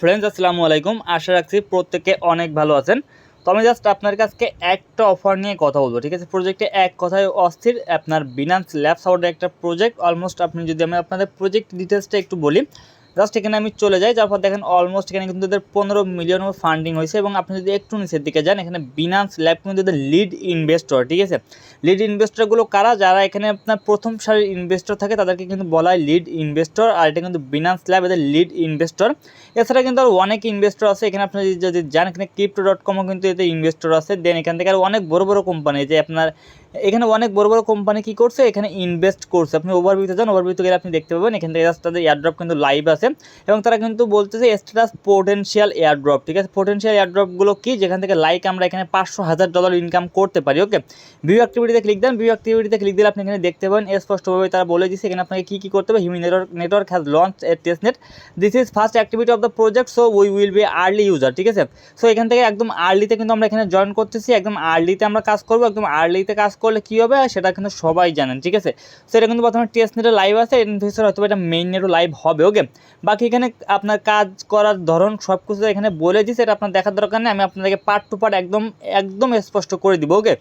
Friends আসসালামু আলাইকুম। আশা রাখছি প্রত্যেকে অনেক ভালো আছেন। তো আমি জাস্ট আপনার কাছে একটা অফার নিয়ে কথা বলবো, ঠিক আছে। প্রজেক্টে এক কথায় অস্থির, আপনার বিনান্স ল্যাবস আউটের একটা প্রজেক্ট। অলমোস্ট আপনি যদি আমি আপনাদের প্রজেক্ট ডিটেলসটা একটু বলি, জাস্ট এখানে আমি চলে যাই, যার পর দেখেন অলমোস্ট এখানে কিন্তু এদের 15 মিলিয়ন ফান্ডিং হয়েছে। এবং আপনি যদি একটু নিচের দিকে যান, এখানে বিনান্স ল্যাব কিন্তু এদের লিড ইনভেস্টর, ঠিক আছে। লিড ইনভেস্টরগুলো কারা? যারা এখানে আপনার প্রথম সারির ইনভেস্টর থাকে তাদেরকে কিন্তু বলা হয় লিড ইনভেস্টর। আর এটা কিন্তু বিনান্স ল্যাব এদের লিড ইনভেস্টর। এছাড়া কিন্তু আর অনেক ইনভেস্টর আছে এখানে। আপনি যদি যান, এখানে crypto.com কিন্তু এতে ইনভেস্টর আছে। দেন এখান থেকে আর অনেক বড় বড় কোম্পানি, যে আপনার এখানে অনেক বড় বড় কোম্পানি কি করছে, এখানে ইনভেস্ট করছে। আপনি ওভারভিউতে যান, ওভারভিউতে গেলে আপনি দেখতে পাবেন এখান থেকে জাস্ট তাদের এয়ারড্রপ কিন্তু লাইভ আছে। এবং তারা কিন্তু বলতেছে স্ট্যাটাস পোটেনশিয়াল এয়ারড্রপ, ঠিক আছে। পোটেনশিয়াল এয়ারড্রপগুলো কি, যেখান থেকে লাইক আমরা এখানে $500,000 ইনকাম করতে পারি। ওকে, ভিউ অ্যাক্টিভিটিতে ক্লিক দেন। ভিউ অ্যাক্টিভিটিতে ক্লিক দিলে আপনি এখানে দেখতে পাবেন স্পষ্টভাবে তারা বলে দিচ্ছে এখানে আপনাকে কী কী করতে হবে। Human network has launch A testnet, this is first activity of the project, so we will be early user, ঠিক আছে। সো এখান থেকে একদম আর্লিতে কিন্তু আমরা এখানে জয়েন করতেছি, একদম আর্লিতে আমরা কাজ করবো। একদম আর্লিতে কাজ করলে কী হবে সেটা কিন্তু সবাই জানেন, ঠিক আছে। সো এটা কিন্তু প্রথমে টেস্ট নেটে লাইভ আছে, এর ফিউচার হয়তো এটা মেইন নেটও লাইভ হবে। ওকে, বাকি এখানে আপনার কাজ করার ধরন সব কিছু এখানে বলে দিচ্ছে, এটা আপনার দেখার দরকার নেই। আমি আপনাদেরকে পার্ট টু পার্ট একদম একদম স্পষ্ট করে দিব। ওকে,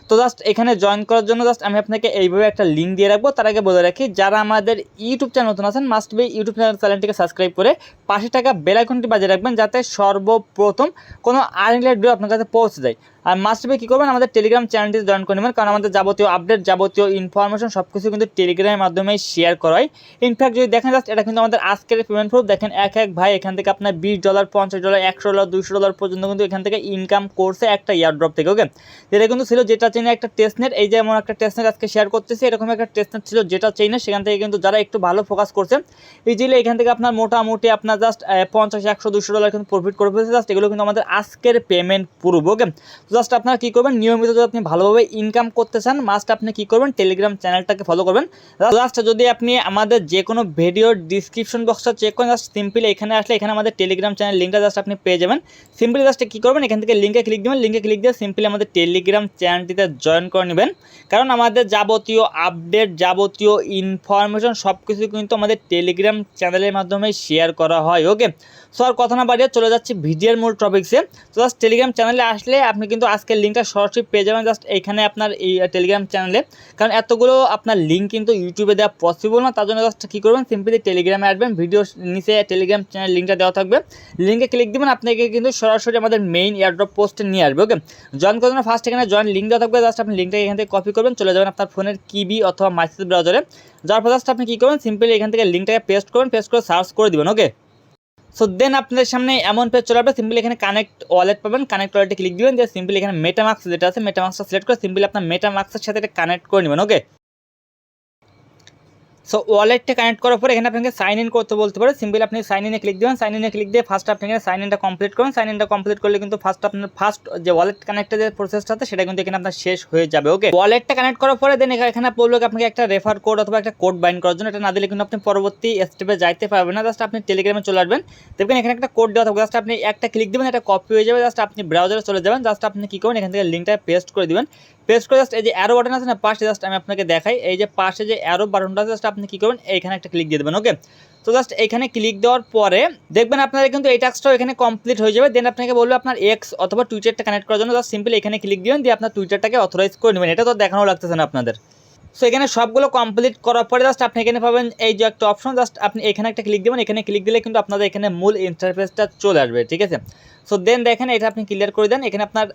তো জাস্ট এখানে জয়েন করার জন্য জাস্ট আমি আপনাকে এইভাবে একটা লিঙ্ক দিয়ে রাখবো। তার আগে বলে রাখি, যারা আমাদের ইউটিউব চ্যানেল নতুন আছেন, মাস্ট বি ইউটিউব চ্যানেলটিকে সাবস্ক্রাইব করে পাশে টাকা বেল আইকনটি বাজিয়ে রাখবেন, যাতে সর্বপ্রথম কোনো আর্নিং ভিডিও আপনার কাছে পৌঁছে যায়। আর মাস্ট বি কী করবেন, আমাদের টেলিগ্রাম চ্যানেলটি জয়েন করে নেবেন, কারণ আমাদের যাবতীয় আপডেট, যাবতীয় ইনফরমেশন সব কিছু কিন্তু টেলিগ্রামের মাধ্যমে শেয়ার করা হয়। ইনফ্যাক্ট যদি দেখেন জাস্ট, এটা কিন্তু আমাদের আজকের পেমেন্ট প্রুফ। দেখেন এক ভাই এখান থেকে আপনার $20, $50, $100, $200 পর্যন্ত কিন্তু এখান থেকে ইনকাম করছে একটা ইয়ারড্রপ থেকে। ওকে, যেটা কিন্তু ছিল যেটা চেনে একটা টেস্টনেট, এই যে এমন একটা টেস্টনেট আজকে শেয়ার করতেছি, এরকম একটা টেস্টনেট ছিল যেটা চেনে। সেখান থেকে কিন্তু যারা একটু ভালো ফোকাস করছে, ইজিলি এখান থেকে আপনার মোটামুটি আপনার জাস্ট $50, $100, $200 কিন্তু প্রফিট করে ফেলছে। জাস্ট এগুলো কিন্তু আমাদের আজকের পেমেন্ট প্রুফ। ওকে, জাস্ট আপনারা কী করবেন, নিয়মিত যদি আপনি ভালোভাবে ইনকাম করতে চান, মাস্ট আপনি কী করবেন, টেলিগ্রাম চ্যানেলটাকে ফলো করবেন। জাস্ট যদি আপনি আমাদের যে কোনো ভিডিওর ডিসক্রিপশন বক্সটা চেক করেন, জাস্ট সিম্পলি এখানে আসলে এখানে আমাদের টেলিগ্রাম চ্যানেল লিঙ্কটা জাস্ট আপনি পেয়ে যাবেন। সিম্পলি জাস্ট কী করবেন, এখান থেকে লিঙ্কে ক্লিক দেবেন। লিঙ্কে ক্লিক দিয়ে সিম্পলি আমাদের টেলিগ্রাম চ্যানেলটিতে জয়েন করে নেবেন, কারণ আমাদের যাবতীয় আপডেট, যাবতীয় ইনফরমেশন সব কিছু কিন্তু আমাদের টেলিগ্রাম চ্যানেলের মাধ্যমে শেয়ার করা হয়। ওকে, সো আর কথা না বাড়িয়ে চলে যাচ্ছি ভিডিওর মূল টপিক্সে। তো জাস্ট টেলিগ্রাম চ্যানেলে আসলে আপনি কিন্তু আজকের লিঙ্কটা সরাসরি পেয়ে যাবেন জাস্ট এইখানে আপনার এই টেলিগ্রাম চ্যানেলে। কারণ এতগুলো আপনার লিঙ্ক কিন্তু ইউটিউবে দেওয়া পসিবল না, তার জন্য জাস্ট কী করবেন, সিম্পলি টেলিগ্রামে আসবেন, ভিডিও নিচে টেলিগ্রাম চ্যানেল লিঙ্কটা দেওয়া থাকবে, লিঙ্কে ক্লিক দেবেন, আপনাকে কিন্তু সরাসরি আমাদের মেইন এয়ারড্রপ পোস্টে নিয়ে আসবে। ওকে, জয়েন করার জন্য ফার্স্ট এখানে জয়েন লিঙ্ক দেওয়া থাকবে, জাস্ট আপনি লিঙ্কটা এখান থেকে কপি করবেন, চলে যাবেন আপনার ফোনের কিবি অথবা মাইক্রোসফট ব্রাউজারে। যার পর জাস্ট আপনি কী করবেন, সিম্পলি এখান থেকে লিঙ্কটাকে পেস্ট করবেন, পেস্ট করে সার্চ করে দিবেন। ওকে, সো দেন আপনাদের সামনে এমন পেজ চলে আসবে। সিম্পলি এখানে কানেক্ট ওয়ালেট পাবেন, কানেক্ট ওয়ালেটে ক্লিক দিবেন, দিয়ে সিম্পলি এখানে মেটামাস্ক যেটা আছে, মেটামাস্কটা সিলেক্ট করে সিম্পলি আপনার মেটামাস্কের সাথে এটা কানেক্ট করে নেবেন। ওকে, সো ওয়ালেটটা কানেক্ট করার পরে এখানে আপনাকে সাইন ইন করতে বলতে পারে। সিম্পলি আপনি সাইন ইনে ক্লিক দেবেন, সাইন ইনে ক্লিক দিয়ে ফার্স্ট আপনি এখানে সাইন ইনটা কমপ্লিট করুন। সাইন ইনটা কমপ্লিট করলে কিন্তু ফার্স্ট যে ওয়ালেট কানেক্টের যে প্রসেসটা আছে সেটা কিন্তু এখানে আপনার শেষ হয়ে যাবে। ওকে, ওয়ালেটটা কানেক্ট করার পরে দেন এখানে বলবে আপনাকে একটা রেফার কোড অথবা একটা কোড বাইন্ড করার জন্য। এটা না দিলে কিন্তু আপনি পরবর্তী স্টেপে যাইতে পারবেন না। জাস্ট আপনি টেলিগ্রামে চলে আসবেন, দেখবেন এখানে একটা কোড দেওয়া থাকবে, জাস্ট আপনি একটা ক্লিক দেবেন, এটা কপি হয়ে যাবে। জাস্ট আপনি ব্রাউজারে চলে যাবেন, জাস্ট আপনি কী করবেন, এখান থেকে লিঙ্কটা পেস্ট করে দিবেন। পেস্ট করে জাস্ট এই যে অ্যারো বাটন আছে না পাশে, জাস্ট আমি আপনাকে দেখাই, এই যে পাশে যে অ্যারো বাটনটা আছে, জাস্ট আপনি কী করবেন, এইখানে একটা ক্লিক দিয়ে দেবেন। ওকে, তো জাস্ট এখানে ক্লিক দেওয়ার পরে দেখবেন আপনাদের কিন্তু এই টাস্কটাও এখানে কমপ্লিট হয়ে যাবে। দেন আপনাকে বলবে আপনার এক্স অথবা টুইটারটা কানেক্ট করার জন্য, জাস্ট সিম্পলি এখানে ক্লিক দিবেন, দিয়ে আপনার টুইটারটাকে অথরাইজ করে নেবেন। এটা তো দেখানো লাগতেছে না আপনাদের। সো এখানে সবগুলো কমপ্লিট করার পরে জাস্ট আপনি এখানে পাবেন এই যে একটা অপশন, জাস্ট আপনি এখানে একটা ক্লিক দেবেন। এখানে ক্লিক দিলে কিন্তু আপনাদের এখানে মূল ইন্টারফেসটা চলে আসবে, ঠিক আছে। সো দেন দেখেন এটা আপনি ক্লিয়ার করে দেন। এখানে আপনার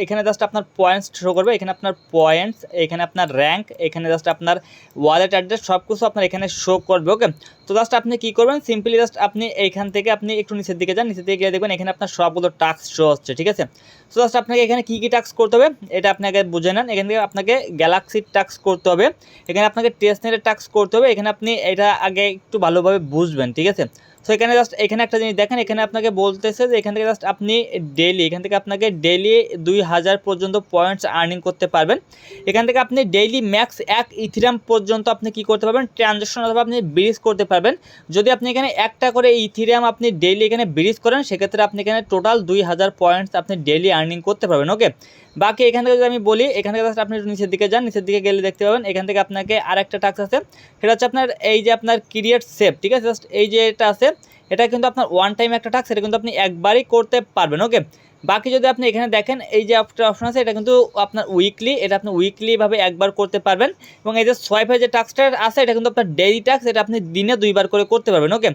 এখানে জাস্ট আপনার পয়েন্টস শো করবে, এখানে আপনার পয়েন্টস, এখানে আপনার র্যাঙ্ক, এখানে জাস্ট আপনার ওয়ালেট অ্যাড্রেস সব কিছু আপনার এখানে শো করবে। ওকে, তো জাস্ট আপনি কী করবেন, সিম্পলি জাস্ট আপনি এইখান থেকে আপনি একটু নিচের দিকে যান, নিচের দিকে গিয়ে দেখবেন এখানে আপনার সবগুলো টাস্ক শো হচ্ছে, ঠিক আছে। সো জাস্ট আপনাকে এখানে কী টাস্ক করতে হবে এটা আপনাকে বুঝে নেন। এখান থেকে আপনাকে গ্যালাক্সির টাস্ক করতে হবে, এখানে আপনাকে টেস্টনেটের টাস্ক করতে হবে। এখানে আপনি এটা আগে একটু ভালোভাবে বুঝবেন, ঠিক আছে। সো এখানে জাস্ট এখানে একটা জিনিস দেখেন, এখানে আপনাকে বলতেছে যে এখান থেকে জাস্ট আপনি ডেইলি, এখান থেকে আপনাকে ডেইলি 2000 পর্যন্ত পয়েন্টস আর্নিং করতে পারবেন। এখান থেকে আপনি ডেইলি ম্যাক্স 1 ইথিরিয়াম পর্যন্ত আপনি কি করতে পারবেন, ট্রানজাকশন অথবা আপনি ব্রিজ করতে পারবেন। যদি আপনি এখানে একটা করে ইথিরিয়াম আপনি ডেইলি এখানে ব্রিজ করেন, সেক্ষেত্রে আপনি এখানে টোটাল 2000 পয়েন্টস আপনি ডেইলি আর্নিং করতে পারবেন। ওকে, বাকি এখান থেকে যদি আমি বলি, এখান থেকে জাস্ট আপনি নিচের দিকে যান, নিচের দিকে গেলে দেখতে পাবেন এখান থেকে আপনাকে আরেকটা টাস্ক আছে, সেটা হচ্ছে আপনার এই যে আপনার ক্রিয়েট সেভ, ঠিক আছে। জাস্ট এই যে এটা আছে, এটা কিন্তু আপনার ওয়ান টাইম একটা টাস্ক, এটা কিন্তু আপনি একবারই করতে পারবেন। ওকে, বাকি যদি আপনি এখানে দেখেন এই যে একটা অপশন আছে, এটা কিন্তু আপনার উইকলি, এটা আপনি উইকলিভাবে একবার করতে পারবেন। এবং এই যে সোয়াইপের যে টাস্কটা আছে এটা কিন্তু আপনার ডেইলি টাস্ক, এটা আপনি দিনে 2বার করে করতে পারবেন। ওকে,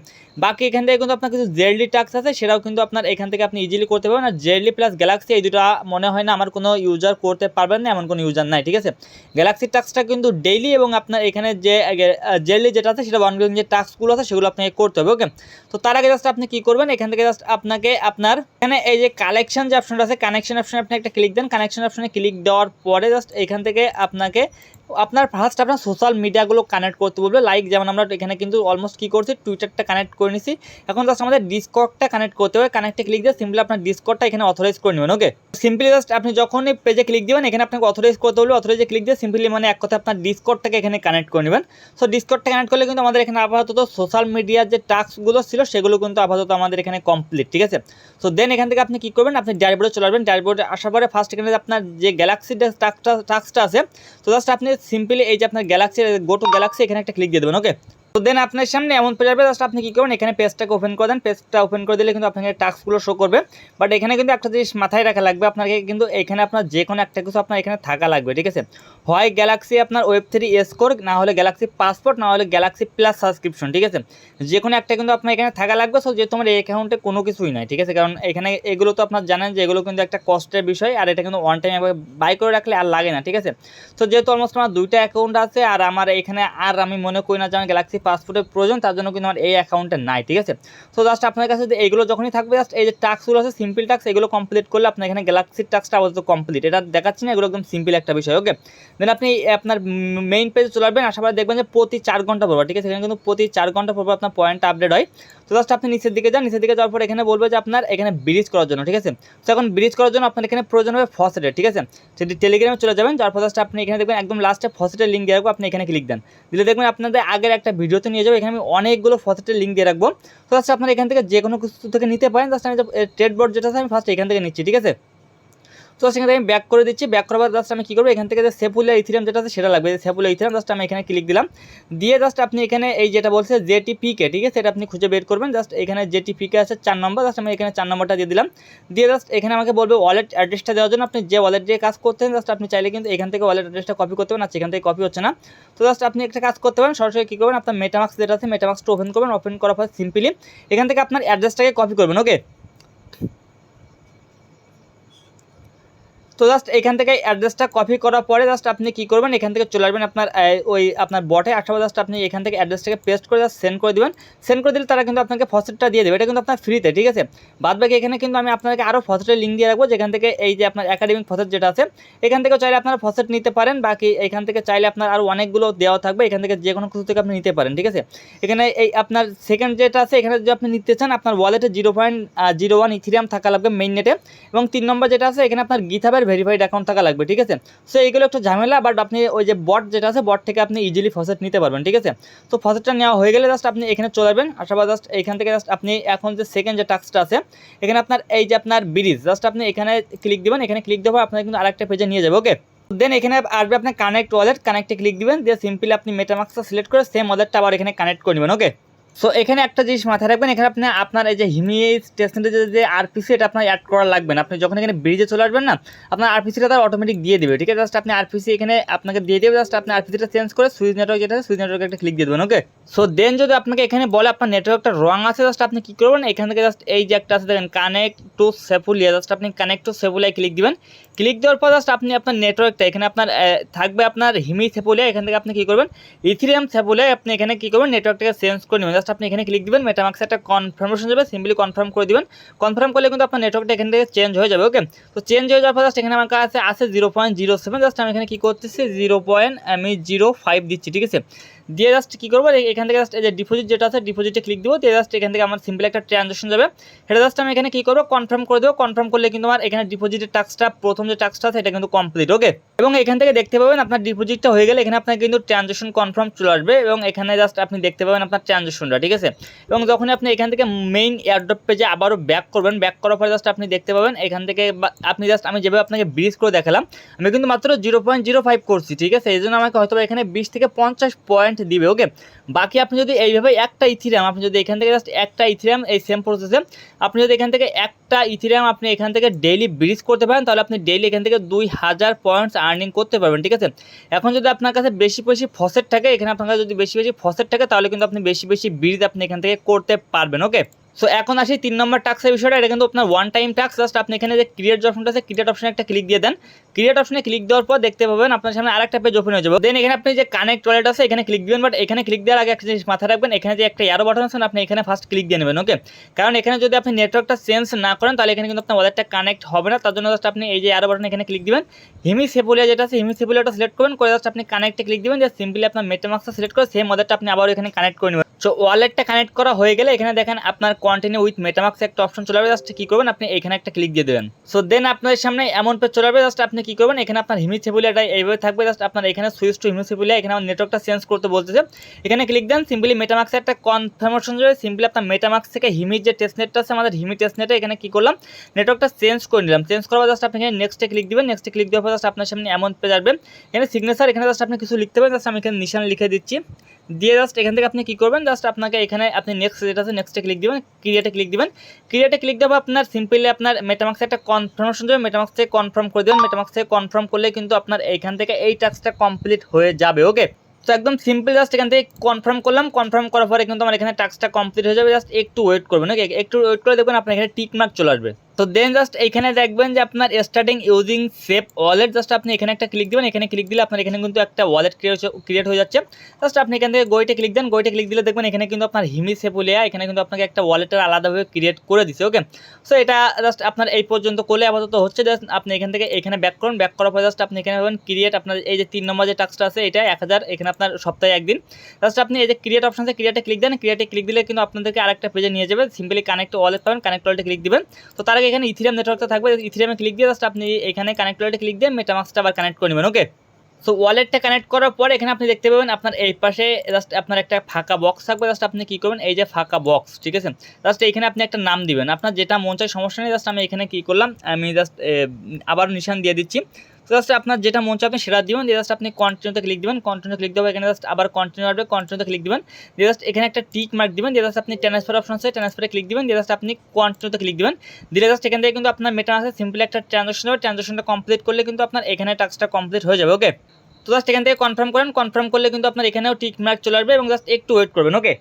বাকি এখান থেকে কিন্তু আপনার কিছু জেডলি টাস্ক আছে, সেটাও কিন্তু আপনার এখান থেকে আপনি ইজিলি করতে পারবেন। আর জেডলি প্লাস গ্যালাক্সি এই দুটো মনে হয় না আমার কোনো ইউজার করতে পারবেন না, এমন কোনো ইউজার নাই, ঠিক আছে। গ্যালাক্সির টাস্কটা কিন্তু ডেইলি, এবং আপনার এখানে যে জেডলি যেটা আছে সেটা অনগোয়িং যে টাস্কগুলো আছে সেগুলো আপনাকে করতে হবে। ওকে, তো তার আগে জাস্ট আপনি কী করবেন, এখান থেকে জাস্ট আপনাকে আপনার এখানে এই যে কালেকশন যে অপশনটা আছে, কানেকশন অপশনে আপনি একটা ক্লিক দেন। কানেকশন অপশনে ক্লিক দেওয়ার পরে জাস্ট এখান থেকে আপনাকে আপনার ফার্স্ট আপনার সোশ্যাল মিডিয়াগুলো কানেক্ট করতে বলবে। লাইক যেমন আমরা এখানে কিন্তু অলমোস্ট কী করছি, টুইটারটা কানেক্ট করে নিছি। এখন জাস্ট আমাদের ডিসকর্ডটা কানেক্ট করতে হবে। কানেক্টে ক্লিক দিয়ে সিম্পলি আপনার ডিসকর্ডটা এখানে অথরাইজ করে নেবেন। ওকে, সিম্পলি জাস্ট আপনি যখনই পেজে ক্লিক দিবেন এখানে আপনাকে অথরাইজ করতে বলবে। অথরাইজে ক্লিক দিয়ে সিম্পলি মানে এক কথা আপনার ডিসকর্ডটাকে এখানে কানেক্ট করে নেবেন। সো ডিসকর্ডটা কানেক্ট করলে কিন্তু আমাদের এখানে আপাতত সোশ্যাল মিডিয়ার যে টাস্কগুলো ছিল সেগুলো কিন্তু আপাতত আমাদের এখানে কমপ্লিট, ঠিক আছে। সো দেন এখান থেকে আপনি কী করবেন, আপনি ড্যাশবোর্ডে চলে আসবেন। ড্যাশবোর্ডে আসার পরে ফার্স্ট এখানে আপনার যে গ্যালাক্সির টাস্কটা আছে, তো জাস্ট আপনি সিম্পলি এই যে আপনার গ্যালাক্সি গো টু গ্যালাক্সি এখানে একটা ক্লিক দিয়ে দেবেন। ওকে, তো দেন আপনার সামনে এমন পেজ আসবে, জাস্ট আপনি কী করবেন, এখানে পেজটাকে ওপেন করে দেন। পেজটা ওপেন করে দিলে কিন্তু আপনাকে টাস্কগুলো শো করবে। বাট এখানে কিন্তু একটা জিনিস মাথায় রাখা লাগবে আপনাকে, কিন্তু এখানে আপনার যে কোনো একটা কিছু আপনার এখানে থাকা লাগবে, ঠিক আছে। হয় গ্যালাক্সি আপনার ওয়েব3 স্কোর, না হলে গ্যালাক্সি পাসপোর্ট, না হলে গ্যালাক্সি প্লাস সাবস্ক্রিপশন, ঠিক আছে। যে কোনো একটা কিন্তু আপনার এখানে থাকা লাগবে। সো যে তোমার এই অ্যাকাউন্টে কোনো কিছুই নাই, ঠিক আছে, কারণ এখানে এগুলো তো আপনার জানেন যে এগুলো কিন্তু একটা কস্টের বিষয়, আর এটা কিন্তু ওয়ান টাইম বাই করে রাখলে আর লাগে না, ঠিক আছে। তো যেহেতু অলমোস্ট আমার 2টা অ্যাকাউন্ট আছে, আর আমার এখানে আর আমি মনে করি না যে আমার গ্যালাক্সি পাসপোর্টের প্রয়োজন, তার জন্য কিন্তু আমার এই অ্যাকাউন্টে নাই, ঠিক আছে। তো জাস্ট আপনার কাছে এইগুলো যখনই থাকবে, জাস্ট এই যে টাস্কগুলো আছে সিম্পল টাস্ক, এগুলো কমপ্লিট করলে আপনার এখানে গ্যালাক্সির টাস্কটা আপাতত কমপ্লিট। এটা দেখাচ্ছি না, এগুলো একদম সিম্পল একটা বিষয়। ওকে, দেন আপনি আপনার মেইন পেজে চলে আসবেন। আসার পরে দেখবেন যে প্রতি 4 ঘন্টা পর, ঠিক আছে, এখানে কিন্তু প্রতি 4 ঘন্টা পর আপনার পয়েন্টটা আপডেট হয়। তো জাস্ট আপনি নিচের দিকে যান, নিচের দিকে যাওয়ার পর এখানে বলবে যে আপনার এখানে ব্রিজ করার জন্য, ঠিক আছে। তো এখন ব্রিজ করার জন্য আপনার এখানে প্রয়োজন হবে ফসেটের, ঠিক আছে। সেটি টেলিগ্রামে চলে যাবেন, যার পর জাস্ট আপনি এখানে দেখবেন একদম লাস্টে ফসেটের লিঙ্ক দিয়ে রাখবো, আপনি এখানে ক্লিক দেন। দিলে দেখবেন আপনাদের আগের একটা ভিডিওতে নিয়ে যাবো, এখানে আমি অনেকগুলো ফসেটের লিঙ্ক দিয়ে রাখবো। তো জাস্ট আপনারা এখান থেকে যে কোনো কিছু থেকে নিতে পারেন। জাস্ট আমি ট্রেড বোর্ড যেটা আছে আমি ফার্স্ট এখান থেকে নিচ্ছি, ঠিক আছে। তো সেখান থেকে আমি ব্যাক করে দিচ্ছি। ব্যাক করার পর জাস্ট আমি কী করবো, এখান থেকে যে সেপুলিয়া ইথিরিয়াম যেটা আছে সেটা লাগবে। সেপুলিয়া ইথিরিয়াম জাস্ট আমি এখানে ক্লিক দিলাম। দিয়ে জাস্ট আপনি এখানে এই যেটা বলছে জেটিপিকে, ঠিক আছে, এটা আপনি খুঁজে বের করবেন। জাস্ট এখানে জেটিপিকে আছে 4 নম্বর, জাস্ট আমি এখানে 4 নম্বরটা দিয়ে দিলাম। দিয়ে জাস্ট এখানে আমাকে বলবে ওয়ালেট অ্যাড্রেসটা দেওয়ার জন্য। আপনি যে ওয়ালেট দিয়ে কাজ করতেন জাস্ট আপনি চাইলে কিন্তু এখান থেকে ওয়ালেট অ্যাড্রেসটা কপি করতে পারেন। আচ্ছা, এখান থেকে কপি হচ্ছে না। তো জাস্ট আপনি একটা কাজ করতে পারেন, সরাসরি কী করবেন, আপনার মেটামাক্স যেটা আছে মেটামাক্সটা ওপেন করবেন। ওপেন করার পর সিম্পলি এখান থেকে আপনার অ্যাড্রেসটাকে কপি করবেন। ওকে, তো জাস্ট এখান থেকে অ্যাড্রেসটা কপি করার পরে জাস্ট আপনি কী করবেন, এখান থেকে চলে আসবেন আপনার ওই আপনার বটে। আসার জাস্ট আপনি এখান থেকে অ্যাড্রেসটাকে পেস্ট করে জাস্ট সেন্ড করে দেবেন। সেন্ড করে দিলে তারা কিন্তু আপনাকে ফসেটটা দিয়ে দেবে। এটা কিন্তু আপনার ফ্রিতে, ঠিক আছে। বাদ বাকি এখানে কিন্তু আমি আপনাকে আরও ফসেটের লিঙ্ক দিয়ে রাখবো, যেখান থেকে এই যে আপনার একাডেমিক ফসেট যেটা আছে এখান থেকে চাইলে আপনারা ফসেট নিতে পারেন। বাকি এখান থেকে চাইলে আপনার আরও অনেকগুলো দেওয়া থাকবে, এখান থেকে যে কোনো কিছু থেকে আপনি নিতে পারেন, ঠিক আছে। এখানে এই আপনার সেকেন্ড যেটা আছে এখানে যদি আপনি নিতে চান, আপনার ওয়ালেটে 0.01 ইথিরিয়াম থাকা লাগবে মেইন নেটে। এবং 3 নম্বর যেটা আছে এখানে আপনার গিটহাবের ভেরিফাইড অ্যাকাউন্ট থাকা লাগবে, ঠিক আছে। সো এইগুলো একটু ঝামেলা, বাট আপনি ওই যে বট যেটা আছে বট থেকে আপনি ইজিলি ফসেট নিতে পারবেন, ঠিক আছে। তো ফসেটটা নেওয়া হয়ে গেলে জাস্ট আপনি এখানে চলে যাবেন। আসার পর জাস্ট এখান থেকে জাস্ট আপনি এখন যে সেকেন্ড যে টাস্কটা আছে এখানে আপনার এই যে আপনার ব্রিজ, জাস্ট আপনি এখানে ক্লিক দিবেন। এখানে ক্লিক দেওয়ার পর আপনার কিন্তু আরেকটা পেজে নিয়ে যাবে। ওকে, দেন এখানে আসবে আপনার কানেক্ট ওয়ালেট, কানেক্টে ক্লিক দিবেন। দিয়ে সিম্পলি আপনি মেটামাক্সটা সিলেক্ট করে সেম ওয়ালেটটা আবার এখানে কানেক্ট করে নেবেন। ওকে, সো এখানে একটা জিনিস মাথায় রাখবেন, এখানে আপনি আপনার এই যে হিমি স্টেশনের যে আরপিসি এটা আপনার অ্যাড করা লাগবে না। আপনি যখন এখানে ব্রিজে চলে আসবেন না, আপনার আরপিসিটা তার অটোমেটিক দিয়ে দেবে, ঠিক আছে। জাস্ট আপনি আরপিসি এখানে আপনাকে দিয়ে দেবে। জাস্ট আপনি আরপিসিটা চেঞ্জ করে সুইচ নেটওয়ার্ক যেটা আছে সুইচ নেটওয়ার্কে একটা ক্লিক দিয়ে দেবেন। ওকে, সো দেন যদি আপনাকে এখানে বলে আপনার নেটওয়ার্কটা রং আছে, জাস্ট আপনি কী করবেন, এখান থেকে জাস্ট এই যে একটা আছে দেখেন কানেক্ট টু সেপুলিয়া, জাস্ট আপনি কানেক্ট টু সেপুলিয়ায় ক্লিক দিবেন। ক্লিক দেওয়ার পর জাস্ট আপনি আপনার নেটওয়ার্কটা এখানে আপনার থাকবে আপনার হিমি সেপুলিয়া, এখান থেকে আপনি কী করবেন ইথিরিয়াম সেপুলিয়া, আপনি এখানে কী করবেন নেটওয়ার্কটাকে চেঞ্জ করে নেবেন। জাস্ট আপনি এখানে ক্লিক দিবেন, মেটামাক্সে একটা কনফার্মেশন যাবে, সিম্পলি কনফার্ম করে দিবেন। কনফার্ম করলে কিন্তু আপনার নেটওয়ার্কটা এখান থেকে চেঞ্জ হয়ে যাবে। ওকে, তো চেঞ্জ হয়ে যাওয়ার পর জাস্ট এখানে আমার কাছে আছে 0.07, জাস্ট আমি এখানে কী করতেছি 0.05 দিচ্ছি, ঠিক আছে। দিয়ে জাস্ট কী করবো, এখান থেকে জাস্ট এই যে ডিপোজিট যেটা আছে ডিপোজিটে ক্লিক দেবো। দিয়ে জাস্ট এখান থেকে আমার সিম্পল একটা ট্রানজাকশন যাবে, সেটা জাস্ট আমি এখানে কী করবো কনফার্ম করে দেবো। কনফার্ম করলে কিন্তু আমার এখানে ডিপোজিটের টাস্কটা প্রথম যে টাস্কটা আছে এটা কিন্তু কমপ্লিট। ওকে, এবং এখান থেকে দেখতে পাবেন আপনার ডিপোজিটটা হয়ে গেলে এখানে আপনার কিন্তু ট্রানজাকশন কনফার্ম চলে আসবে, এবং এখানে জাস্ট আপনি দেখতে পাবেন আপনার ট্রানজাকশনটা, ঠিক আছে। এবং যখন আপনি এখান থেকে মেইন এয়ারড্রপ পেজে আবারও ব্যাক করবেন, ব্যাক করার পরে জাস্ট আপনি দেখতে পাবেন এখান থেকে আপনি জাস্ট আমি যেভাবে আপনাকে ব্রিজ করে দেখালাম, আমি কিন্তু মাত্র 0.05 করছি, ঠিক আছে। এই জন্য আমাকে হয়তো এখানে 20 থেকে 50 পয়েন্ট পয়েন্ট দিবে। ওকে, বাকি আপনি যদি এইভাবে একটা ইথিরিয়াম আপনি যদি এখান থেকে জাস্ট একটা ইথিরিয়াম এই সেম প্রসেসে আপনি যদি এখান থেকে একটা ইথিরিয়াম আপনি এখান থেকে ডেইলি ব্রিজ করতে পারেন, তাহলে আপনি ডেইলি এখান থেকে 2000 পয়েন্টস আর্নিং করতে পারবেন। ঠিক আছে, এখন যদি আপনার কাছে বেশি বেশি ফসেট থাকে, এখানে আপনার কাছে যদি বেশি বেশি ফসেট থাকে তাহলে কিন্তু আপনি বেশি বেশি ব্রিজ আপনি এখান থেকে করতে পারবেন। ওকে, সো এখন আসি 3 নম্বর টাস্কের বিষয়টা। এটা কিন্তু আপনার ওয়ান টাইম টাস্ক। জাস্ট আপনি এখানে যে ক্রিয়েট যে অপশনটা আছে, ক্রিয়েট অপশনে একটা ক্লিক দিয়ে দেন। ক্রিয়েট অপশনে ক্লিক দেওয়ার পর দেখতে পাবেন আপনার সামনে আরেকটা পেজ ওপেন হয়ে যাবে। দেন এখানে আপনি যে কানেক্ট ওয়ালেট আছে এখানে ক্লিক দিবেন, বাট এখানে ক্লিক দেওয়ার আগে একটা জিনিস মাথায় রাখবেন, এখানে যে একটা অ্যারো বাটন আছে আপনি এখানে ফার্স্ট ক্লিক দিয়ে নেবেন। ওকে, কারণ এখানে যদি আপনি নেটওয়ার্কটা চেঞ্জ না করেন তাহলে এখানে কিন্তু আপনার ওয়ালেটটা কানেক্ট হবে না। তার জন্য জাস্ট আপনি এই যে অ্যারো বাটন এখানে ক্লিক দিবেন, হিমিসেপুলিয়া যেটা আছে হিমিসেপুলিয়াটা সিলেক্ট করবেন, করে জাস্ট আপনি কানেক্টে ক্লিক দিবেন, যে সিম্পলি আপনার মেটামাস্কটা সিলেক্ট করে সেম ওয়ালেটটা আপনি আবার এখানে কানেক্ট করে নেবেন। সো ওয়ালেটটা কানেক্ট করা হয়ে গেলে এখানে দেখেন আপনার কন্টিনিউ উইথ মেটামাস্ক একটা অপশন চলে আসবে। জাস্ট কি করবেন, আপনি এখানে একটা ক্লিক দিয়ে দেবেন। সো দেন আপনাদের সামনে এমন পেজ চলে আসবে। জাস্ট আপনি কি করবেন, এখানে আপনার হিমিসেপুলিয়াটা এইভাবে থাকবে। জাস্ট আপনার এখানে সুইচ টু হিমিসেপুলিয়া, এখানে আমার নেটওয়ার্কটা চেঞ্জ করতে বলতেছে, এখানে ক্লিক দেন। সিম্পলি মেটামাস্কে একটা কনফার্মেশন যাবে। সিম্পলি আপনার মেটামাস্ক থেকে হিমির যে টেস্টনেটটা আছে আমাদের হিমি টেস্টনেটে এখানে কি করলাম, নেটওয়ার্কটা চেঞ্জ করে নিলাম। চেঞ্জ করার জাস্ট আপনি এখানে নেক্সটে ক্লিক দিবেন। নেক্সটে ক্লিক দেওয়ার পর জাস্ট আপনার সামনে এমন পেজ আসবে। এখানে সিগনেচার, এখানে জাস্ট আপনি কিছু লিখতে পারেন। জাস্ট আমি এখানে নিশান লিখে দিচ্ছি, দিয়ে জাস্ট এখান থেকে আপনি কি করবেন, জাস্ট আপনাকে এখানে আপনি নেক্সট যেটা আছে নেক্সটে ক্লিক দিবেন, ক্রিয়েটে ক্লিক দিবেন। ক্রিয়েটে ক্লিক দেওয়া আপনার সিম্পলি আপনার মেটামাস্কে একটা কনফার্মেশন দেবে, মেটামাস্ক থেকে কনফার্ম করে দেবেন। মেটামাস্ক থেকে কনফার্ম করলে কিন্তু আপনার এইখান থেকে এই টাস্কটা কমপ্লিট হয়ে যাবে। ওকে, তো একদম সিম্পল, জাস্ট এখান থেকে কনফার্ম করলাম। কনফার্ম করার পরে কিন্তু আমার এখানে টাস্কটা কমপ্লিট হয়ে যাবে। জাস্ট একটু ওয়েট করবেন। ওকে, একটু ওয়েট করে দেখবেন আপনার এখানে টিক মার্ক চলে আসবে। তো দেন জাস্ট এখানে দেখবেন যে আপনার starting using save wallet, just আপনি এখানে একটা ক্লিক দিবেন। এখানে ক্লিক দিলে আপনার এখানে কিন্তু একটা ওয়ালেট ক্রিয়েট হয়ে যাচ্ছে। জাস্ট আপনি এখান থেকে গোইটে ক্লিক দেন। গোইটে ক্লিক দিলে দেখবেন এখানে কিন্তু আপনার হিমিসেপুলিয়া এখানে কিন্তু আপনাকে একটা ওয়ালেটের আলাদাভাবে ক্রিয়েট করে দিচ্ছে। ওকে, সো এটা জাস্ট আপনার এই পর্যন্ত করলে আপাতত হচ্ছে। জাস্ট আপনি এখান থেকে এখানে ব্যাক করুন। ব্যাক করার পর জাস্ট আপনি এখানে পাবেন ক্রিয়েট, আপনার এই যে 3 নম্বর যে টাস্কটা আছে এটা 1000, এখানে আপনার সপ্তাহে একদিন। জাস্ট আপনি এই যে ক্রিয়েট অপশন আছে ক্রিয়েটে ক্লিক দেন। ক্রিয়েটে ক্লিক দিলে কিন্তু আপনাদেরকে আরেকটা পেজে নিয়ে যাবে। সিম্পলি কানেক্ট ওয়ালেট পাবেন, কানেক্ট ওয়ালেটে ক্লিক দিবেন। তো তার আগে এখানে ইথিরিয়াম নেটওয়ার্কটা থাকবে, ইথিরিয়ামে ক্লিক দিয়ে জাস্ট আপনি এখানে কানেক্ট ওয়ালেটে ক্লিক দিয়ে মেটামাস্কটা আবার কানেক্ট করে নেবেন। ওকে, সো ওয়ালেটটা কানেক্ট করার পরে এখানে আপনি দেখতে পাবেন আপনার এই পাশে জাস্ট আপনার একটা ফাঁকা বক্স থাকবে। জাস্ট আপনি কি করবেন, এই যে ফাঁকা বক্স, ঠিক আছে, জাস্ট এখানে আপনি একটা নাম দিবেন, আপনার যেটা মন চায়, সমস্যা নেই। জাস্ট আমি এখানে কি করলাম, আমি জাস্ট আবার নিশান দিয়ে দিচ্ছি। জাস্ট আপনার যেটা মন চায় আপনি সেটা দিবেন। দিয়ে জাস্ট আপনি কন্টিনিউতে ক্লিক দিবেন। কন্টিনিউ ক্লিক দেবো, এখানে জাস্ট আবার কন্টিনিউ আসবে, কন্টিনিউতে ক্লিক দিবেন। দিয়ে জাস্ট এখানে একটা টিক মার্ক দিবেন। দিয়ে জাস্ট আপনি ট্রান্সফার অপশন আছে, ট্রান্সফারে ক্লিক দিবেন। দিয়ে জাস্ট আপনি কন্টিনিউতে ক্লিক দিবেন। দিলে জাস্ট এখান থেকে কিন্তু আপনার মেটামাস্কে সিম্পলি একটা ট্রানজাকশন হবে। ট্রানজাকশনটা কমপ্লিট করলে কিন্তু আপনার এখানে টাস্কটা কমপ্লিট হয়ে যাবে। ওকে, তো জাস্ট এখান থেকে কনফার্ম করেন। কনফার্ম করলে কিন্তু আপনার এখানেও টিক মার্ক চলে আসবে এবং জাস্ট একটু ওয়েট করবেন। ওকে,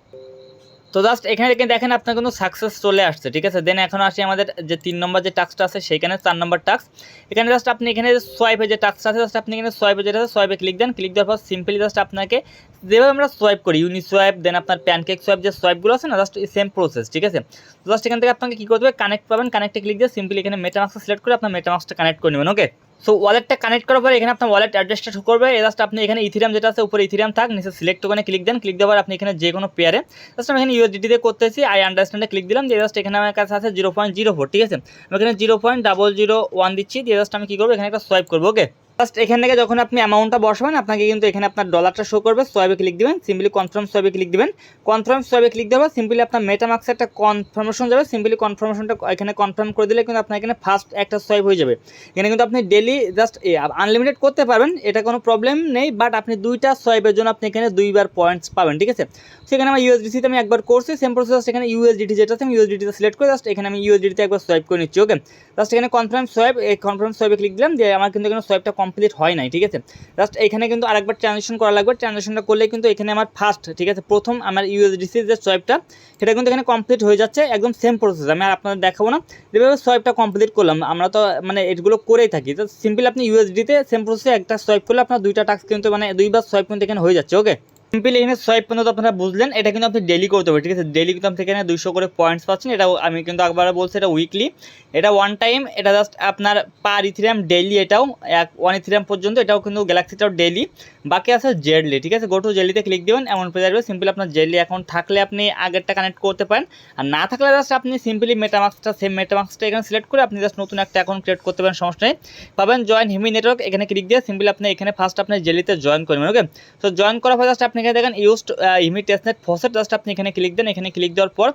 তো জাস্ট এখানে দেখেন আপনার কিন্তু সাকসেস চলে আসছে। ঠিক আছে, দেন এখন আসি আমাদের যে 3 নম্বর যে টাস্কটা আছে সেইখানে 4 নম্বর টাস্ক। এখানে জাস্ট আপনি এখানে সোয়াইপে যে টাস্কটা আছে জাস্ট আপনি এখানে সোয়াইপে যেটা আছে সোয়াইপে ক্লিক দেন। ক্লিক দেওয়ার পর সিম্পলি জাস্ট আপনাকে যেভাবে আমরা সোয়াইপ করি, ইউনি সোয়াইপ, দেন আপনার প্যানকেক সোয়াইপ, যে সোয়াইপগুলো আছে না, জাস্ট সেম প্রসেস। ঠিক আছে, তো জাস্ট এখান থেকে আপনাকে কী করতে হবে, কানেক্ট পাবেন। কানেক্টে ক্লিক দিয়ে সিম্পলি এখানে মেটামাস্কটা সিলেক্ট করে আপনার মেটামাস্কটা কানেক্ট করে নেবেন। ওকে, সো ওয়ালেটটা কানেক্ট করার পরে এখানে আপনার ওয়ালেট অ্যাড্রেসটা শো করবে। জাস্ট আপনি এখানে ইথিরিয়াম যেটা আছে উপরে ইথিরিয়াম থাক, নিচে সিলেক্ট ওখানে ক্লিক দেন। ক্লিক দেওয়ার আপনি এখানে যে কোনো পেয়ারে, জাস্ট আমি এখানে ইউএসডিটি দিয়ে করতেছি, আই আন্ডারস্ট্যান্ডে ক্লিক দিলাম। দিয়ে জাস্ট এখানে আমার কাছে আছে 0.04। ঠিক আছে, আমি এখানে 0.001 দিচ্ছি। দিয়ে জাস্ট আমি কী করবো, এখানে একটা সোয়াইপ করবো। ওকে, জাস্ট এখান থেকে যখন আপনি অ্যামাউন্টটা বসাবেন আপনাকে কিন্তু এখানে আপনার ডলারটা শো করবে। সোয়াইপে ক্লিক দিবেন, সিম্পলি কনফার্ম সোয়াইপে ক্লিক দিবেন। কনফার্ম সোয়াইপে ক্লিক দেওয়া সিম্পলি আপনার মেটামাস্কে একটা কনফার্মেশন যাবে। সিম্পলি কনফার্মেশনটা এখানে কনফার্ম করে দিলে কিন্তু আপনার এখানে ফার্স্ট একটা সোয়াইপ হয়ে যাবে। এখানে কিন্তু আপনি ডেলি জাস্ট আনলিমিটেড করতে পারবেন, এটা কোনো প্রবলেম নেই, বাট আপনি 2টা সোয়াইপের জন্য আপনি এখানে 2বার পয়েন্টস পাবেন। ঠিক আছে, সেখানে আমার ইউএসডিসিতে আমি একবার করছি, সেম প্রসেস এখানে ইউএসডিটি যেটা আছে আমি ইউএসডিটিতে সিলেক্ট করে জাস্ট এখানে আমি ইউএসডিটিতে একবার সোয়াইপ করে নিচ্ছি। ওকে, জাস্ট এখানে কনফার্ম সোয়াইপ, এই কনফার্ম সোয়াইপে ক্লিক দিলাম। দিয়ে আমার কিন্তু এখানে সোয়াইপটা কমপ্লিট হয় নাই। ঠিক আছে, জাস্ট এখানে কিন্তু আরেকবার ট্রানজাকশন করা লাগবে। ট্রানজাকশনটা করলে কিন্তু এখানে আমার ফার্স্ট, ঠিক আছে, প্রথম আমার ইউএসডিসি যে সোয়াইপটা সেটা কিন্তু এখানে কমপ্লিট হয়ে যাচ্ছে। একদম সেম প্রসেস, আমি আর আপনাদের দেখাবো না, যেভাবে সোয়াইপটা কমপ্লিট করলাম আমরা তো মানে এগুলো করেই থাকি। তো সিম্পলি আপনি ইউএসডিতে সেম প্রসেসে একটা সোয়াইপ করলে আপনার 2টা টাস্ক কিন্তু মানে 2বার সোয়াইপ কিন্তু এখানে হয়ে যাচ্ছে। ওকে, সিম্পলি এখানে সোয়াইপ পর্যন্ত আপনারা বুঝলেন, এটা কিন্তু আপনি ডেলি করতে হবে। ঠিক আছে, ডেলি কিন্তু আপনি এখানে 200 করে পয়েন্টস পাচ্ছেন। এটা আমি কিন্তু একবার বলছি এটা উইকলি, এটা ওয়ান টাইম, এটা জাস্ট আপনার পার ইথিরিয়াম ডেইলি, এটাও 1 ইথিরিয়াম পর্যন্ত, এটাও কিন্তু গ্যালাক্সিটাও ডেইলি। বাকি আছে জেডলি। ঠিক আছে, গো টু জেডলিতে ক্লিক দেবেন, এমন পেয়ে যাবে। সিম্পলি আপনার জেডলি অ্যাকাউন্ট থাকলে আপনি আগেরটা কানেক্ট করতে পারেন, আর না থাকলে জাস্ট আপনি সিম্পলি মেটামাস্কটা সেম মেটামাস্কটা এখানে সিলেক্ট করে আপনি জাস্ট নতুন একটা অ্যাকাউন্ট ক্রিয়েট করতে পারেন, সমস্যা নেই। পাবেন জয়েন হিমি নেটওয়ার্ক, এখানে ক্লিক দিয়ে সিম্পলি আপনি এখানে ফার্স্ট আপনি জেডলিতে জয়েন করবেন। ওকে, তো জয়েন করার পর জাস্ট আপনি এখানে দেখেন ইউজড হিমি টেস্টনেট ফসেট, জাস্ট আপনি এখানে ক্লিক দেন। এখানে ক্লিক দেওয়ার পর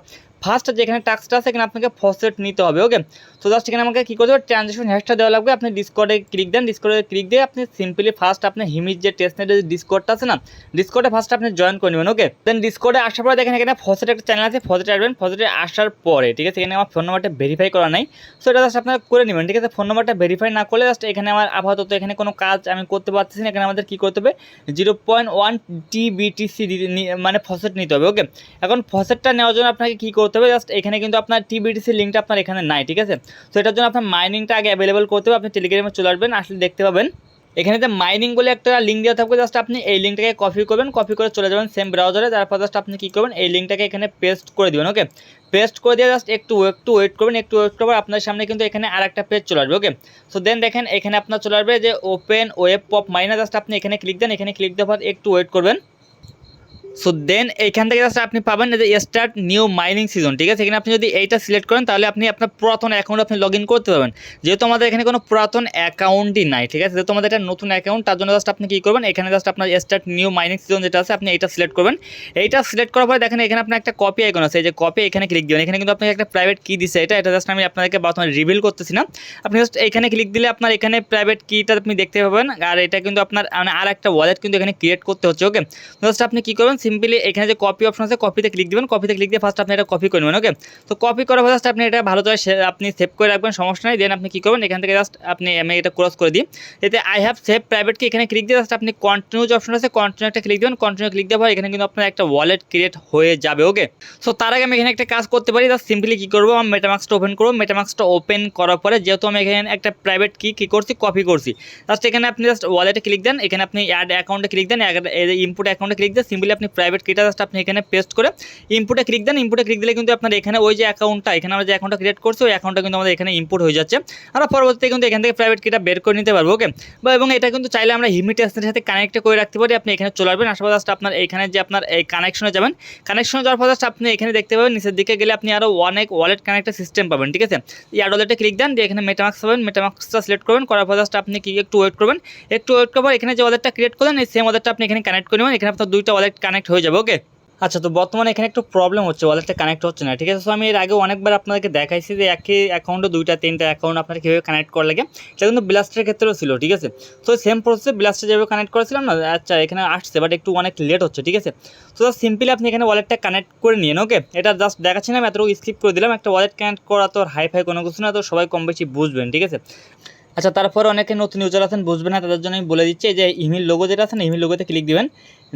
ফার্স্ট যেখানে টাস্কটা আছে এখানে আপনাকে ফসেট নিতে হবে। ওকে, তো জাস্ট এখানে আমাকে কী করতে হবে, ট্রানজেকশন হ্যাশটা দেওয়া লাগবে। আপনি ডিসকর্ডে ক্লিক দেন, ডিসকর্ডে ক্লিক দিয়ে আপনি সিম্পলি ফার্স্ট আপনি হিমির যে টেস্টনেটের যে ডিসকর্ডটা আছে না, ডিসকর্ডে ফার্স্ট আপনি জয়েন করে নেবেন। ওকে, দেন ডিসকর্ডে আসার পরে দেখেন এখানে ফসেট একটা চ্যানেল আছে, ফসেটে আসবেন। ফসেটে আসার পরে ঠিক আছে, এখানে আমার ফোন নাম্বারটা ভেরিফাই করা নাই, সো এটা জাস্ট আপনারা করে নেবেন। ঠিক আছে, ফোন নাম্বারটা ভেরিফাই না করলে জাস্ট এখানে আমার আপাতত এখানে কোনো কাজ আমি করতে পারতেছি না। এখানে আমাদের কী করতে হবে, 0.1 TBTC মানে ফসেট নিতে হবে। ওকে, এখন ফসেটটা নেওয়ার জন্য আপনাকে কী করতে হবে, জাস্ট এখানে কিন্তু আপনার TBTC লিঙ্কটা আপনার এখানে নাই। ঠিক আছে, তো এটার জন্য আপনার মাইনিংটা আগে অ্যাভেলেবল করতে হবে। আপনি টেলিগ্রামে চলে আসবেন, আসলে দেখতে পাবেন এখানে যে মাইনিং বলে একটা লিঙ্ক দেওয়া থাকবে। জাস্ট আপনি এই লিঙ্কটাকে কপি করবেন, কপি করে চলে যাবেন সেম ব্রাউজারে। তারপর জাস্ট আপনি কী করবেন, এই লিঙ্কটাকে এখানে পেস্ট করে দেবেন। ওকে, পেস্ট করে দিয়ে জাস্ট একটু ওয়েট করবেন। একটু ওয়েট করার আপনার সামনে কিন্তু এখানে আর একটা পেজ চলে আসবে। ওকে, সো দেন দেখেন এখানে আপনার চলে আসবে যে open web pop minor. Just আপনি এখানে ক্লিক দেন, এখানে ক্লিক দেওয়ার পর একটু ওয়েট করবেন। সো দেন এইখান থেকে জাস্ট আপনি পাবেন যে স্টার্ট নিউ মাইনিং সিজন। ঠিক আছে, এখানে আপনি যদি এইটা সিলেক্ট করেন তাহলে আপনি আপনার পুরাতন অ্যাকাউন্ট আপনি লগ ইন করতে পারবেন। যেহেতু আমাদের এখানে কোনো পুরাতন অ্যাকাউন্টই নাই, ঠিক আছে, যেহেতু আমাদের এটা নতুন অ্যাকাউন্ট, তার জন্য জাস্ট আপনি কী করবেন, এখানে জাস্ট আপনার স্টার্ট নিউ মাইনিং সিজন যেটা আছে আপনি এইটা সিলেক্ট করবেন। এইটা সিলেক্ট করার পরে দেখেন এখানে আপনার একটা কপি আইকন আছে, এই যে কপি, এখানে ক্লিক দিবেন। এখানে কিন্তু আপনাকে একটা প্রাইভেট কি দিচ্ছে, এটা জাস্ট আমি আপনাদেরকে বর্তমানে রিভিল করতেছি না। আপনি জাস্ট এখানে ক্লিক দিলে আপনার এখানে প্রাইভেট কিটা আপনি দেখতে পাবেন। আর এটা কিন্তু আপনার মানে আর একটা ওয়ালেট কিন্তু এখানে ক্রিয়েট করতে হচ্ছে। ওকে, জাস্ট আপনি কী করবেন, সিম্পলি এখানে যে কপি অপশন আছে, কপিতে ক্লিক দিবেন। কপিতে ক্লিক দিয়ে ফার্স্ট আপনি এটা কপি করে নেবেন। ওকে, তো কপি করার পর জাস্ট আপনি এটা ভালো করে আপনি সেভ করে রাখবেন, সমস্যা নেই। দেন আপনি কী করবেন, এখান থেকে জাস্ট আমি এটা ক্রস করে দিই, এতে আই হ্যাভ সেভ প্রাইভেট কি এখানে ক্লিক দিয়ে জাস্ট আপনি কন্টিনিউ যে অপশন আছে, কন্টিনিউ একটা ক্লিক দেবেন। কন্টিনিউ ক্লিক দেওয়ার পর এখানে কিন্তু আপনার একটা ওয়ালেট ক্রিয়েট হয়ে যাবে। ওকে, সো তার আগে আমি এখানে একটা কাজ করতে পারি। জাস্ট সিম্পলি কী করবো, আমি মেটামাক্সটা ওপেন করবো। মেটামাক্সটা ওপেন করার পরে যেহেতু আমি এখানে একটা প্রাইভেট কি করছি, কপি করছি, জাস্ট এখানে আপনি জাস্ট ওয়ালেটে ক্লিক দেন, এখানে আপনি অ্যাড অ্যাকাউন্টে ক্লিক দেন, ইনপুট অ্যাকাউন্টে ক্লিক দেন। সিম্পলি আপনি প্রাইভেট কিটা জাস্ট আপনি এখানে পেস্ট করে ইনপুটে ক্লিক দেন। ইনপুটে ক্লিক দিলে কিন্তু আপনার এখানে ওই যে অ্যাকাউন্টটা, এখানে আমরা যে অ্যাকাউন্টটা ক্রিয়েট করছি ওই অ্যাকাউন্টটা কিন্তু আমাদের এখানে ইনপুট হয়ে যাচ্ছে। আমরা পরবর্তীতে কিন্তু এখান থেকে প্রাইভেট কিটা বের করে নিতে পারবো। ওকে, এবং এটা কিন্তু চাইলে আমরা হিমি টেস্টের সাথে কানেক্ট করে রাখতে পারি। আপনি এখানে চলে আসবেন, আসার পর জাস্ট আপনার এখানে যে আপনার এই কানেকশনে যাবেন, কানেকশনে যাওয়ার পর জাস্ট আপনি এখানে দেখতে পাবেন নিচের দিকে গেলে আপনি আরও অনেক ওয়ালেট কানেক্টের সিস্টেম পাবেন। ঠিক আছে, অ্যাড ওয়ালেটে ক্লিক দেন, দিয়ে এখানে মেটামাক্স পাবেন। মেটামাক্সটা সিলেক্ট করবেন, করার পর জাস্ট আপনি কি একটু ওয়েট করবেন। একটু ওয়েট করার পর এখানে যে ওয়ালেটটা ক্রিয়েট করলেন এই সেম ওয়ালেটটা আপনি এখানে কানেক্ট করে নেবেন। এখানে আপনার দুইটা ওয়ালেট কানেক্ট হয়ে যাবে। ওকে, আচ্ছা, তো বর্তমানে এখানে একটু প্রবলেম হচ্ছে, ওয়ালেটটা কানেক্ট হচ্ছে না। ঠিক আছে, সো আমি এর আগে অনেকবার আপনাদেরকে দেখাইছি যে একই অ্যাকাউন্টে দুইটা তিনটা অ্যাকাউন্ট আপনারা কীভাবে কানেক্ট করা লাগে। এটা কিন্তু ব্লাস্টের ক্ষেত্রেও ছিল। ঠিক আছে, তো সেম প্রসেসে ব্লাস্টে যেভাবে কানেক্ট করেছিলাম না, আচ্ছা এখানে আসছে, বাট একটু অনেক লেট হচ্ছে। ঠিক আছে, তো সিম্পলি আপনি এখানে ওয়ালেটটা কানেক্ট করে নিন। ওকে, এটা জাস্ট দেখাচ্ছি না, আমি এতটুকু স্কিপ করে দিলাম। একটা ওয়ালেট কানেক্ট করা তো হাই ফাই কোনো কিছু না, তো সবাই কম বেশি বুঝবেন। ঠিক আছে, আচ্ছা, তারপরে অনেকে নতুন ইউজার আছেন বুঝবে না, তাদের জন্য আমি বলে দিচ্ছি যে ইমেল লোগো যেটা আছে না, ইমেল লোগোতে ক্লিক দিবেন।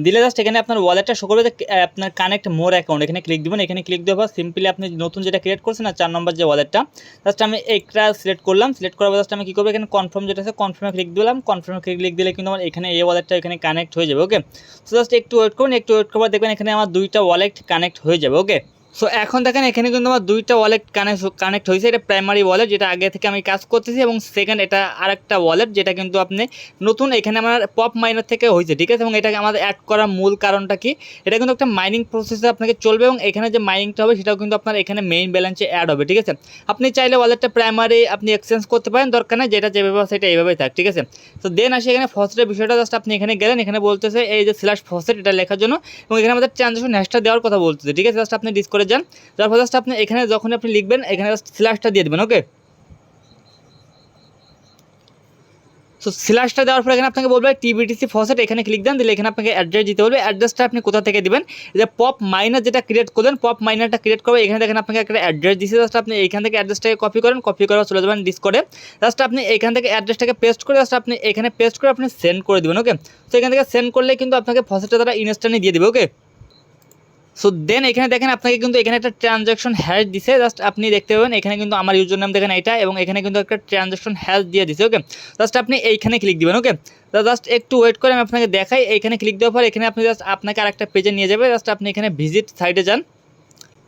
দিলে জাস্ট এখানে আপনার ওয়ালেটটা শো করবে যে আপনার কানেক্ট মোর অ্যাকাউন্ট, এখানে ক্লিক দিবেন। এখানে ক্লিক দেওয়ার পর সিম্পলি আপনি নতুন যেটা ক্রিয়েট করছেন না 4 নম্বর যে ওয়ালেটটা, জাস্ট আমি একটা সিলেক্ট করলাম। সিলেক্ট করার পর জাস্ট আমি কী করবো, এখানে কনফার্ম যেটা আছে কনফার্মে ক্লিক দিলাম। কনফার্মে ক্লিক দিলে কিন্তু আমার এখানে এই ওয়ালেটটা এখানে কানেক্ট হয়ে যাবে। ওকে, তো জাস্ট একটু ওয়েট করুন, একটু ওয়েট করার দেখবেন এখানে আমার দুইটা ওয়ালেট কানেক্ট হয়ে যাবে। ওকে, সো এখন দেখেন এখানে কিন্তু আমার দুইটা ওয়ালেট কানেক্ট হয়েছে। এটা প্রাইমারি ওয়ালেট যেটা আগে থেকে আমি কাজ করতেছি, এবং সেকেন্ড এটা আরেকটা ওয়ালেট যেটা কিন্তু আপনি নতুন এখানে আমার পপ মাইনার থেকে হয়েছে। ঠিক আছে, এবং এটাকে আমাদের অ্যাড করার মূল কারণটা কি, এটা কিন্তু একটা মাইনিং প্রসেসে আপনাকে চলবে, এবং এখানে যে মাইনিংটা হবে সেটাও কিন্তু আপনার এখানে মেইন ব্যালেন্সে অ্যাড হবে। ঠিক আছে, আপনি চাইলে ওয়ালেটটা প্রাইমারি আপনি এক্সচেঞ্জ করতে পারেন, দরকার নেই যেটা যেভাবে সেটা এইভাবেই থাক। ঠিক আছে, তো দেন আসি এখানে ফসেটের বিষয়টা। জাস্ট আপনি এখানে গেলেন, এখানে বলতেছে এই যে স্ল্যাশ ফসেট এটা লেখার জন্য, এবং এখানে আমাদের ট্রানজাকশন হ্যাশটা দেওয়ার কথা বলতেছে। ঠিক আছে, জাস্ট আপনি ডিসকর্ডে যান, তারপর জাস্ট আপনি এখানে যখন আপনি লিখবেন এখানে জাস্ট স্ল্যাশটা দিয়ে দেবেন। ওকে, সো স্ল্যাশটা দেওয়ার পর এখানে আপনাকে বলবে টিবিটিসি ফসেট, এখানে ক্লিক দেন। দিলে এখানে আপনাকে অ্যাড্রেস দিতে বলবে। অ্যাড্রেসটা আপনি কোথা থেকে দিবেন, যে পপ মাইনার যেটা ক্রিয়েট করলেন, পপ মাইনারটা ক্রিয়েট করবে, এখানে দেখেন আপনাকে একটা অ্যাড্রেস দিচ্ছে। জাস্ট আপনি এইখান থেকে অ্যাড্রেসটাকে কপি করেন, কপি করে চলে যাবেন ডিসকর্ডে। জাস্ট আপনি এখান থেকে অ্যাড্রেসটাকে পেস্ট করে জাস্ট আপনি এখানে পেস্ট করে আপনি সেন্ড করে দেবেন। ওকে, তো এখান থেকে সেন্ড করলে কিন্তু আপনাকে ফসেটটা তারা ইনস্ট্যান্টলি দিয়ে দেবে। ওকে, সো দেন এখানে দেখেন আপনাকে কিন্তু এখানে একটা ট্রানজাকশন হ্যাশ দিছে। জাস্ট আপনি দেখতে পাবেন এখানে কিন্তু আমার ইউজার নাম দেখেন এটা, এবং এখানে কিন্তু একটা ট্রানজাকশন হ্যাশ দিয়ে দিছে। ওকে, জাস্ট আপনি এইখানে ক্লিক দিবেন। ওকে, জাস্ট একটু ওয়েট করে আমি আপনাকে দেখাই। এইখানে ক্লিক দেওয়ার পর এখানে আপনি জাস্ট আপনাকে আরেকটা পেজে নিয়ে যাবে। জাস্ট আপনি এখানে ভিজিট সাইটে যান,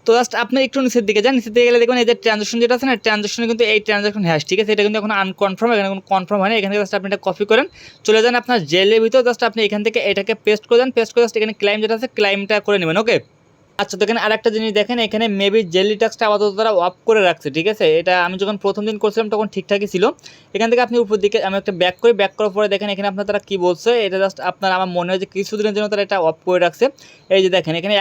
তো জাস্ট আপনি একটু নিচের দিকে যান। নিচের দিকে গেলে দেখবেন এই যে ট্রানজাকশন যেটা আছে না, ট্রানজাকশনে কিন্তু এই ট্রানজাকশন হ্যাশ। ঠিক আছে, এটা কিন্তু এখন আনকনফার্ম, এখানে কোনো কনফার্ম হয়নি। এখানে জাস্ট আপনি এটা কপি করেন, চলে যান আপনার জেলের ভিতর। জাস্ট আপনি এখান থেকে এটাকে পেস্ট করে দেন, পেস্ট করে জাস্ট এখানে ক্লাইম যেটা আছে ক্লাইমটা করে নেবেন। ওকে, আচ্ছা, দেখেন আরেকটা জিনিস দেখেন, এখানে মেবি জেলি টাস্কটা আপাতত তারা অফ করে রাখছে, ঠিক আছে। এটা আমি যখন প্রথম দিন করছিলাম তখন ঠিকঠাকই ছিল। এখান থেকে আপনি উপর দিকে আমি একটা ব্যাক করি, ব্যাক করার পরে দেখেন এখানে আপনার তারা কী বলছে, এটা জাস্ট আপনার আমার মনে হয় যে কিছুদিনের জন্য তারা এটা অফ করে রাখছে। এই যে দেখেন এখানে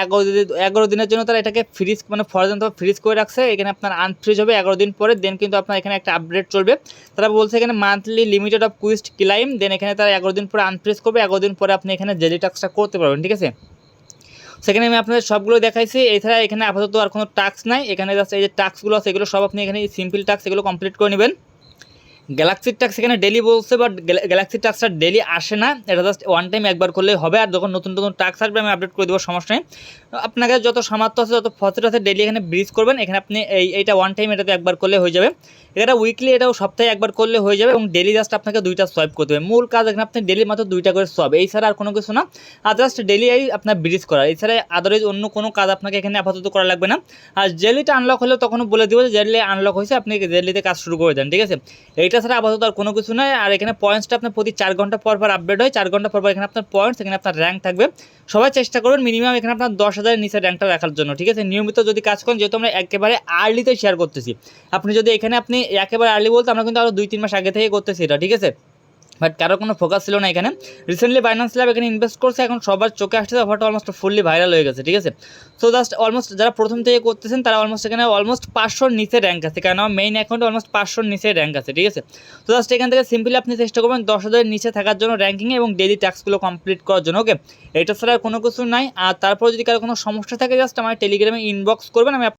11 দিনের জন্য তারা এটাকে ফ্রিজ মানে ফরজেন্ট ফ্রিজ করে রাখছে। এখানে আপনার আনফ্রিজ হবে 11 দিন পরে, দেন কিন্তু আপনার এখানে একটা আপডেট চলবে। তারা বলছে এখানে মান্থলি লিমিটেড অফ কুইস্ট ক্লাইম, দেন এখানে তারা 11 দিন পরে আনফ্রিজ করবে, 11 দিন পরে আপনি এখানে জেলি টাস্কটা করতে পারবেন, ঠিক আছে। সেখানে আমি আপনাদের সবগুলো দেখাইছি। এছাড়া এখানে আপাতত আর কোনো টাস্ক নাই, এখানে জাস্ট এই যে টাস্কগুলো আছে এগুলো সব আপনি এখানে সিম্পল টাস্ক এগুলো কমপ্লিট করে নেবেন। গ্যালাক্সির টাস্ক এখানে ডেলি বলছে, বাট গ্যালাক্সির টাস্কটা ডেলি আসে না, এটা জাস্ট ওয়ান টাইম একবার করলেই হবে। আর যখন নতুন নতুন টাস্ক আসবে আমি আপডেট করে দেবো, সমস্যা নেই। আপনাকে যত সামর্থ্য আছে যত ফসেট আছে ডেলি এখানে ব্রিজ করবেন। এখানে আপনি এইটা ওয়ান টাইম এটাতে একবার করলে হয়ে যাবে। এটা উইকলি এটাও সপ্তাহে একবার করলে হয়ে যাবে, এবং ডেলি জাস্ট আপনাকে 2টা সোয়াইপ করতে হবে। মূল কাজ এখানে আপনি ডেলি মাত্র 2টা করে সোয়াইপ, এই ছাড়া আর কোনো কিছু না। আর জাস্ট ডেলি আপনার ব্রিজ করা, এছাড়া আদারওয়াইজ অন্য কোনো কাজ আপনাকে এখানে আপাতত করা লাগবে না। আর জেলিটা আনলক হলে তখনও বলে দিব যে জেলি আনলক হয়েছে, আপনি জেলিতে কাজ শুরু করে দেন, ঠিক আছে। এইটা ছাড়া আপাতত আর কোনো কিছু নয়। আর এখানে পয়েন্টসটা আপনার প্রতি 4 ঘন্টা পর পর আপডেট হয়, 4 ঘন্টা পর পর এখানে আপনার পয়েন্টস, এখানে আপনার র্যাঙ্ক থাকবে। সবাই চেষ্টা করবেন মিনিমাম এখানে আপনার 10,000-এর নিচে র্যাঙ্কটা রাখার জন্য, ঠিক আছে। নিয়মিত যদি কাজ করেন, যেহেতু আমরা একেবারে আর্লিতে শেয়ার করতেছি, আপনি যদি এখানে আপনি একেবারে আর্লি বলতে আমরা কিন্তু আরও 2-3 মাস আগে থেকে করতেছি এটা, ঠিক আছে। বাট কারোর কোনো ফোকাস ছিল না এখানে। রিসেন্টলি বাইন্যান্স ল্যাব এখানে ইনভেস্ট করছে, এখন সবার চোখে আসছে, অফারটা অলমোস্ট ফুললি ভাইরাল হয়ে গেছে, ঠিক আছে। সো জাস্ট অলমোস্ট যারা প্রথম থেকে করতেছেন তারা অলমোস্ট এখানে অলমোস্ট 500-র নিচে র্যাঙ্ক আছে, কারণ আমার মেইন অ্যাকাউন্টে অলমোস্ট 500-র নিচে র্যাঙ্ক আছে, ঠিক আছে। তো জাস্ট এখান থেকে সিম্পলি আপনি চেষ্টা করবেন 10,000-এর নিচে থাকার জন্য র্যাঙ্কিংয়ে, এবং ডেলি টাস্কগুলো কমপ্লিট করার জন্য, ওকে। এটা ছাড়া কোনো কিছু নাই। আর তারপর যদি কারো কোনো সমস্যা থাকে জাস্ট আমার টেলিগ্রামে ইনবক্স করবেন, আমি